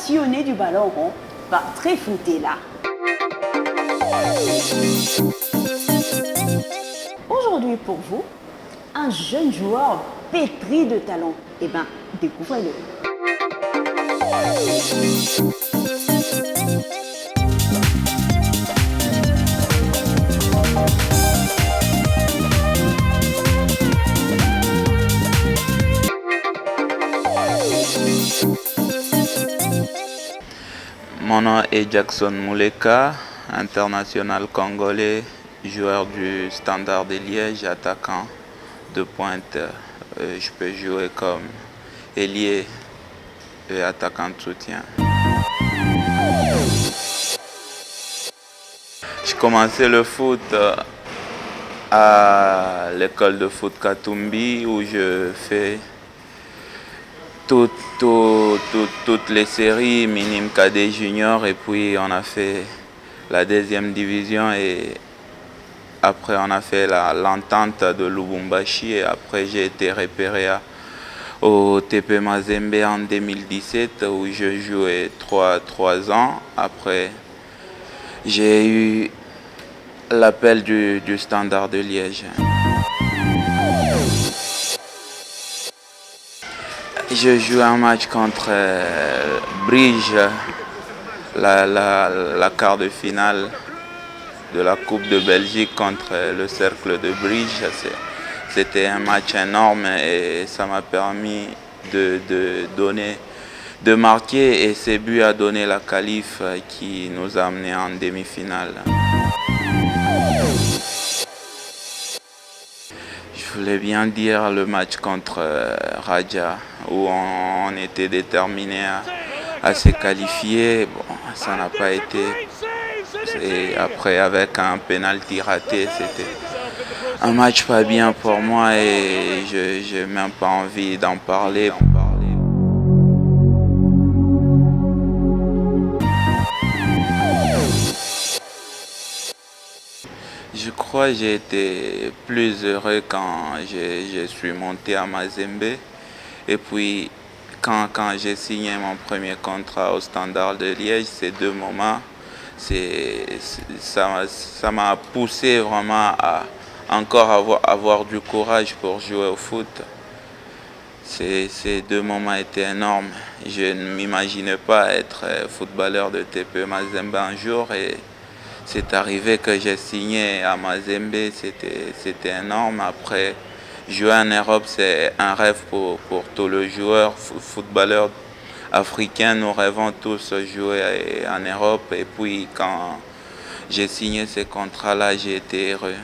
passionné du ballon rond, très fouté là. Aujourd'hui pour vous, un jeune joueur pétri de talent. Eh bien, découvrez-le. Mon nom est Jackson Mouleka, international congolais, joueur du Standard de Liège, attaquant de pointe. Je peux jouer comme ailier et attaquant de soutien. J'ai commencé le foot à l'école de foot Katumbi où je fais toutes les séries, minime cadet junior, et puis on a fait la deuxième division et après on a fait l'entente de Lubumbashi et après j'ai été repéré au TP Mazembe en 2017 où je jouais 3 ans. Après j'ai eu l'appel du Standard de Liège. Je joue un match contre Bruges, la quart de finale de la Coupe de Belgique contre le Cercle de Bruges. C'était un match énorme et ça m'a permis de marquer et ce but a donné la qualif qui nous a amenés en demi-finale. Je voulais bien dire le match contre Raja où on était déterminé à se qualifier. Bon, ça n'a pas été. Et après, avec un penalty raté, c'était un match pas bien pour moi et je n'ai même pas envie d'en parler. Je crois que j'ai été plus heureux quand je suis monté à Mazembe. Et puis, quand j'ai signé mon premier contrat au Standard de Liège, ces 2 moments, ça m'a poussé vraiment à encore avoir du courage pour jouer au foot. Ces 2 moments étaient énormes. Je ne m'imaginais pas être footballeur de TP Mazembe un jour et c'est arrivé que j'ai signé à Mazembe, c'était énorme. Après, jouer en Europe, c'est un rêve pour tous les joueurs, footballeurs africains. Nous rêvons tous de jouer en Europe. Et puis, quand j'ai signé ce contrat-là, j'ai été heureux.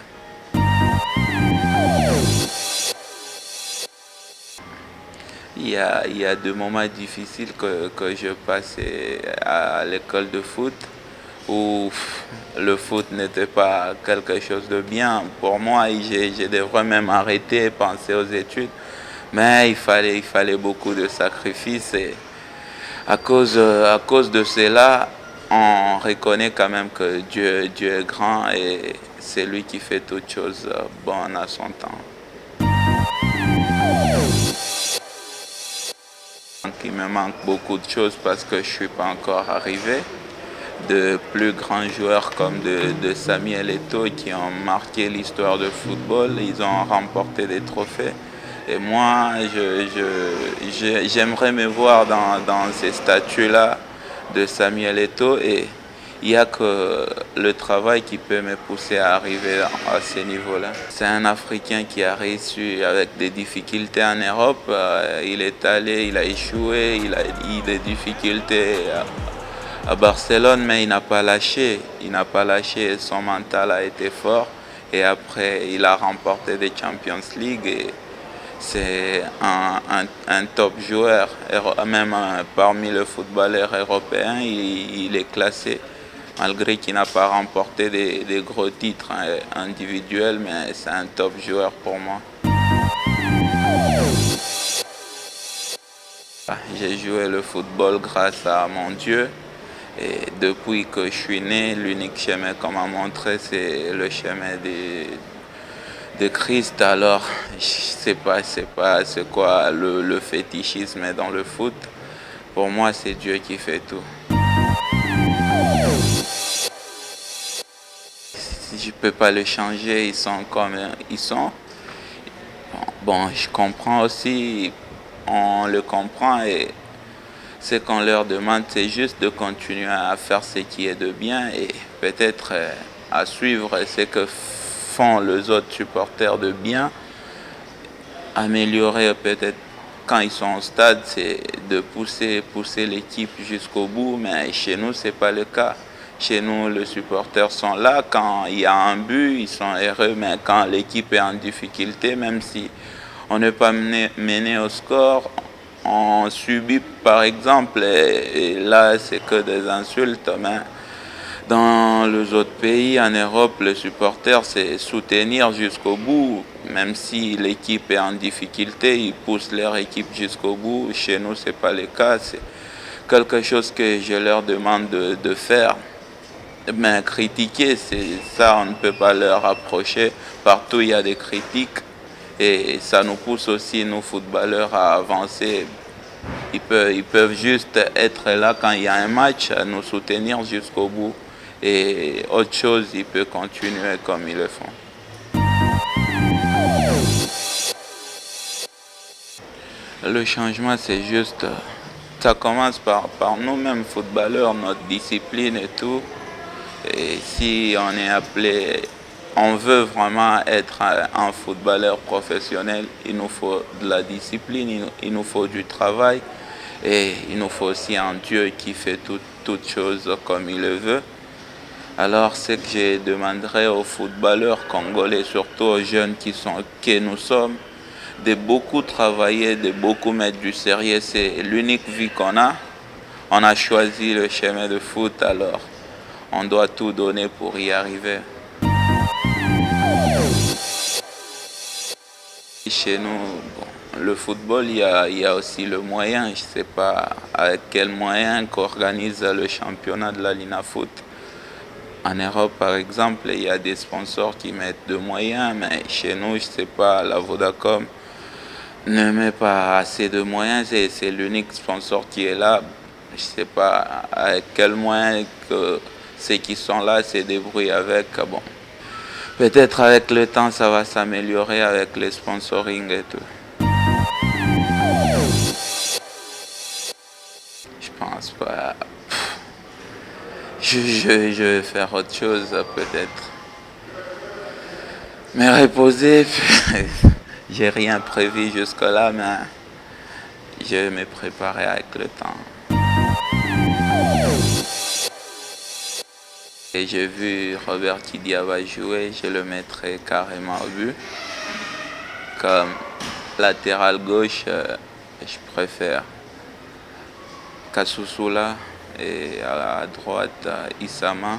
Il y a 2 moments difficiles que je passais à l'école de foot, où le foot n'était pas quelque chose de bien pour moi et je devrais même arrêter et penser aux études. Mais il fallait beaucoup de sacrifices et à cause de cela, on reconnaît quand même que Dieu est grand et c'est lui qui fait toutes choses bonnes à son temps. Il me manque beaucoup de choses parce que je ne suis pas encore arrivé. De plus grands joueurs comme de Samuel Eto'o qui ont marqué l'histoire du football, ils ont remporté des trophées. Et moi, j'aimerais me voir dans ces statuts-là de Samuel Eto'o et il n'y a que le travail qui peut me pousser à arriver à ce niveau-là. C'est un Africain qui a réussi avec des difficultés en Europe. Il est allé, il a échoué, il a eu des difficultés à Barcelone, mais il n'a pas lâché. Il n'a pas lâché, son mental a été fort. Et après, il a remporté des Champions League. Et c'est un top joueur, même parmi les footballeurs européens, il est classé. Malgré qu'il n'a pas remporté des gros titres individuels, mais c'est un top joueur pour moi. J'ai joué le football grâce à mon Dieu. Et depuis que je suis né, l'unique chemin qu'on m'a montré, c'est le chemin de Christ. Alors, je ne sais pas c'est quoi le fétichisme dans le foot. Pour moi, c'est Dieu qui fait tout. Je ne peux pas le changer, ils sont comme ils sont. Bon, je comprends aussi, on le comprend et ce qu'on leur demande, c'est juste de continuer à faire ce qui est de bien et peut-être à suivre ce que font les autres supporters de bien. Améliorer peut-être quand ils sont au stade, c'est de pousser l'équipe jusqu'au bout, mais chez nous, ce n'est pas le cas. Chez nous, les supporters sont là. Quand il y a un but, ils sont heureux, mais quand l'équipe est en difficulté, même si on n'est pas mené au score, on subit par exemple, et là c'est que des insultes, mais dans les autres pays, en Europe, les supporters, c'est soutenir jusqu'au bout. Même si l'équipe est en difficulté, ils poussent leur équipe jusqu'au bout. Chez nous, ce n'est pas le cas. C'est quelque chose que je leur demande de faire. Mais critiquer, c'est ça, on ne peut pas leur approcher. Partout, il y a des critiques. Et ça nous pousse aussi, nous footballeurs, à avancer. Ils peuvent juste être là quand il y a un match, à nous soutenir jusqu'au bout. Et autre chose, ils peuvent continuer comme ils le font. Le changement, c'est juste, ça commence par nous-mêmes, footballeurs, notre discipline et tout. Et si on est appelé, on veut vraiment être un footballeur professionnel, il nous faut de la discipline, il nous faut du travail et il nous faut aussi un Dieu qui fait toutes choses comme il le veut. Alors, ce que je demanderais aux footballeurs congolais, surtout aux jeunes que nous sommes, de beaucoup travailler, de beaucoup mettre du sérieux. C'est l'unique vie qu'on a. On a choisi le chemin de foot, alors on doit tout donner pour y arriver. Chez nous, bon, le football, il y a aussi le moyen. Je ne sais pas avec quel moyen qu'organise le championnat de la Lina Foot. En Europe, par exemple, il y a des sponsors qui mettent de moyens, mais chez nous, je ne sais pas, la Vodacom ne met pas assez de moyens. C'est l'unique sponsor qui est là. Je ne sais pas avec quel moyen que ceux qui sont là se débrouillent avec. Bon, peut-être avec le temps, ça va s'améliorer avec les sponsoring et tout. Je pense pas. Je vais faire autre chose peut-être. Me reposer, j'ai rien prévu jusque-là, mais je vais me préparer avec le temps. Et j'ai vu Robert Kidiaba jouer, je le mettrai carrément au but. Comme latéral gauche, je préfère Kasusula et à droite Isama.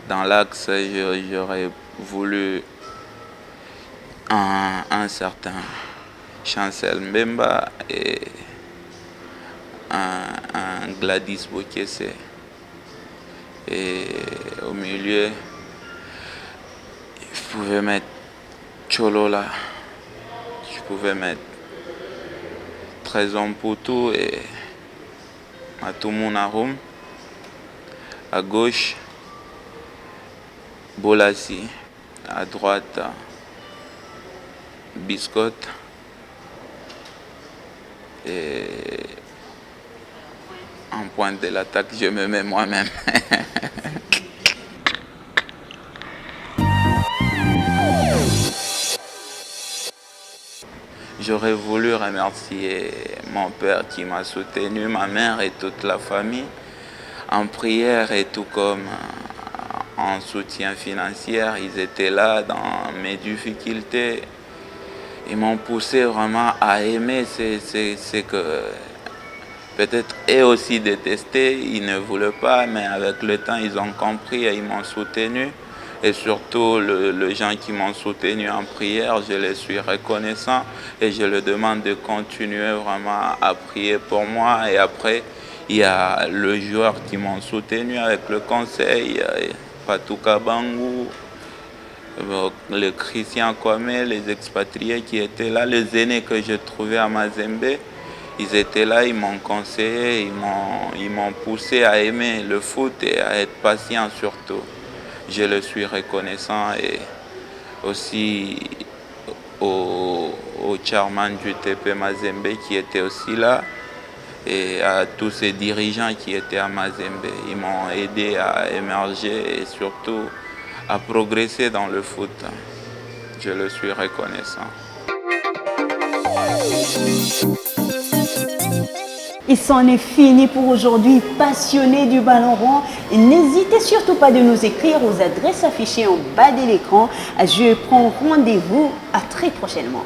Dans l'axe, j'aurais voulu un certain Chancel Mbemba et un Gladys Bokesse. Et au milieu, je pouvais mettre Cholola, je pouvais mettre Trésor Poutou et Matumounarum. À gauche, Bolassi. À droite, Biscotte. Et en pointe de l'attaque, je me mets moi-même. J'aurais voulu remercier mon père qui m'a soutenu, ma mère et toute la famille en prière et tout comme en soutien financier. Ils étaient là dans mes difficultés. Ils m'ont poussé vraiment à aimer ce que peut-être eux aussi détestaient. Ils ne voulaient pas, mais avec le temps, ils ont compris et ils m'ont soutenu. Et surtout, les gens qui m'ont soutenu en prière, je les suis reconnaissant et je leur demande de continuer vraiment à prier pour moi. Et après, il y a les joueurs qui m'ont soutenu avec le conseil, Patou Kabangou, le Christian Kwame, les expatriés qui étaient là, les aînés que j'ai trouvés à Mazembe. Ils étaient là, ils m'ont conseillé, ils m'ont poussé à aimer le foot et à être patient surtout. Je le suis reconnaissant et aussi au chairman du TP Mazembe qui était aussi là et à tous ces dirigeants qui étaient à Mazembe. Ils m'ont aidé à émerger et surtout à progresser dans le foot. Je le suis reconnaissant. Et c'en est fini pour aujourd'hui, passionnés du ballon rond. Et n'hésitez surtout pas de nous écrire aux adresses affichées en bas de l'écran. Je prends rendez-vous à très prochainement.